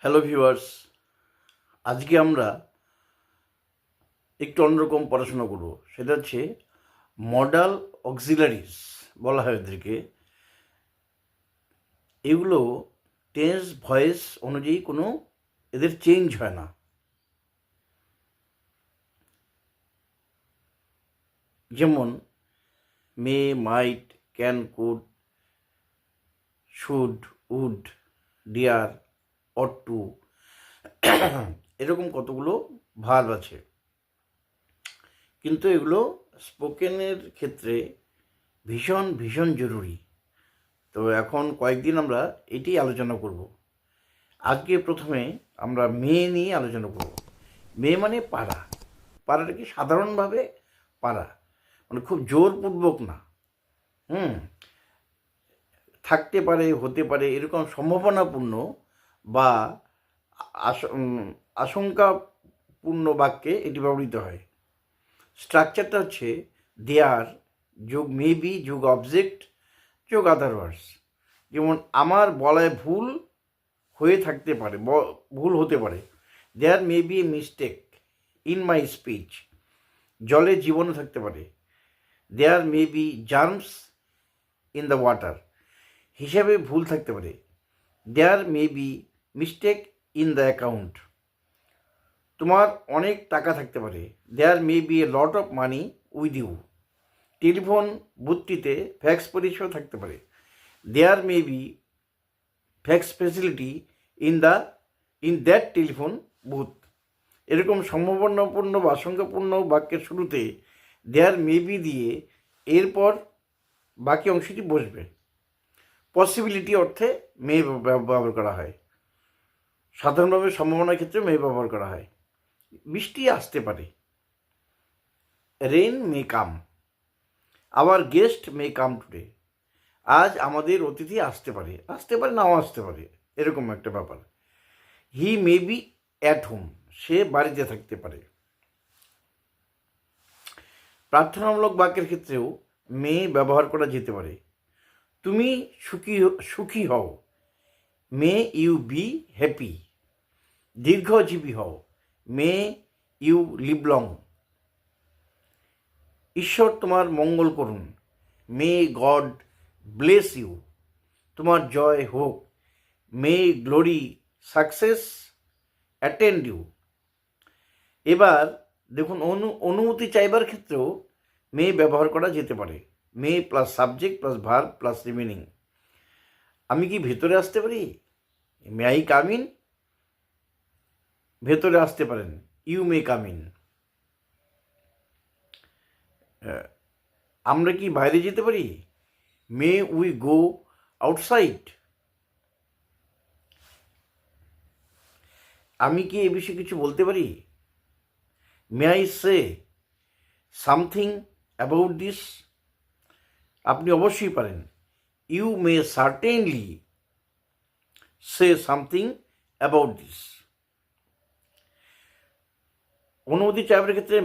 Hello viewers, আজকে আমরা একটু অন্যরকম পড়াশোনা করব। সেটা হচ্ছে মডাল অক্সিলারিজ বলা হয় এদেরকে। এগুলো টেন্স ভয়েস অনুযায়ী কোনো এদের চেঞ্জ হয় না। যেমন may, might, can, could, should, would, dare, ought to, এরকম কতগুলো ভার্ব আছে। কিন্তু এগুলো স্পোকেনের ক্ষেত্রে ভীষণ ভীষণ জরুরি। তো এখন কয়েকদিন আমরা এটি আলোচনা করব। আজকে প্রথমে আমরা মেয়ে নিয়ে আলোচনা করব। মেয়ে মানে পারা। পারাটা কি সাধারণভাবে পারা, মানে খুব জোরপূর্বক না। হুম থাকতে পারে, হতে পারে, এরকম সম্ভাবনাপূর্ণ বা আশঙ্কাপূর্ণ বাক্যে এটি ব্যবহৃত হয়। স্ট্রাকচারটা হচ্ছে দেয়ার যোগ মেবি যোগ অবজেক্ট যোগ আদার ওয়ার্ডস। যেমন আমার বলায় ভুল হয়ে থাকতে পারে, ভুল হতে পারে। There may be a mistake in my speech. জলে জীবাণু থাকতে পারে। There may be germs in the water. হিসাবে ভুল থাকতে পারে। There may be mistake in the account. তোমার অনেক টাকা থাকতে পারে। There may be a lot of money with you. Telephone বুথটিতে ফ্যাক্স পরিষেবা থাকতে পারে। There may be fax facility in that telephone booth. এরকম সম্ভাবনাপূর্ণ বা আশঙ্কাপূর্ণ বাক্যের শুরুতে দেয়ার মে বি দিয়ে এরপর বাকি অংশটি বসবে। পসিবিলিটি অর্থে মে ব্যবহার করা হয়। সাধারণভাবে সম্ভাবনার ক্ষেত্রে মে ব্যবহার করা হয়। বৃষ্টি আসতে পারে। Rain may come. Our guest may come today. আজ আমাদের অতিথি আসতে পারে, নাও আসতে পারে, এরকম একটা ব্যাপার। হি মে বি অ্যাট হোম। সে বাড়িতে থাকতে পারে। প্রার্থনামূলক বাক্যের ক্ষেত্রেও মে ব্যবহার করা যেতে পারে। তুমি সুখী হও। May you be happy. দীর্ঘজীবী হও। May you live long. ঈশ্বর তোমার মঙ্গল করুন। May God bless you. তোমার জয় হোক। May glory success attend you. এবার দেখুন, অনুমতি চাইবার ক্ষেত্রেও মে ব্যবহার করা যেতে পারে। May plus subject plus verb plus remaining. আমি কি ভেতরে আসতে পারি? May I come in. ভেতরে আসতে পারেন। You may come in. আমরা কি বাইরে যেতে পারি? May we go outside. আমি কি এ বিষয়ে কিছু বলতে পারি? May I say something about this. আপনি অবশ্যই পারেন। You may certainly say something about this. অনুমতি চাইবার ক্ষেত্রে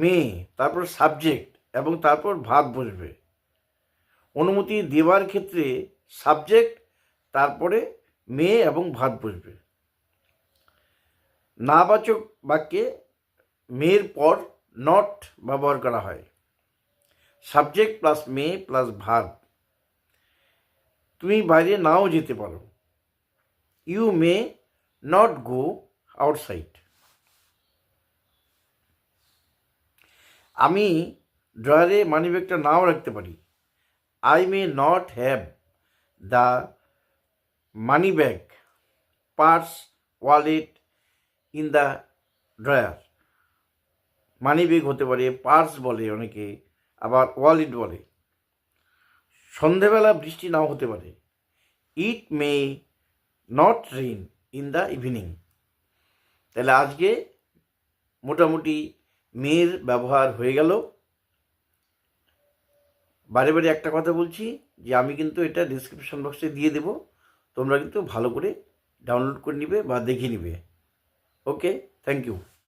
মে তারপর সাবজেক্ট এবং তারপর ভাব বসবে। অনুমতি দেওয়ার ক্ষেত্রে সাবজেক্ট, তারপরে মে এবং ভাব বসবে। নাবাচক বাক্যে মের পর নট ব্যবহার করা হয়। Subject plus may plus verb. তুমি বাইরে নাও যেতে পারো। You may not go outside. আমি ড্রয়ারে মানিব্যাগটা নাও রাখতে পারি। I may not have the money bag, purse, wallet in the drawer. Money bag হতে পারে, পার্স বলে অনেকে, আবার ওয়ালেট বলে। সন্ধেবেলা বৃষ্টি নাও হতে পারে। It may not rain in the evening. তাহলে আজকে মোটামুটি মেয়ের ব্যবহার হয়ে গেল। বারে বারে একটা কথা বলছি যে আমি কিন্তু এটা ডিসক্রিপশন বক্সে দিয়ে দেবো। তোমরা কিন্তু ভালো করে ডাউনলোড করে নিবে বা দেখে নিবে। ওকে, থ্যাংক ইউ।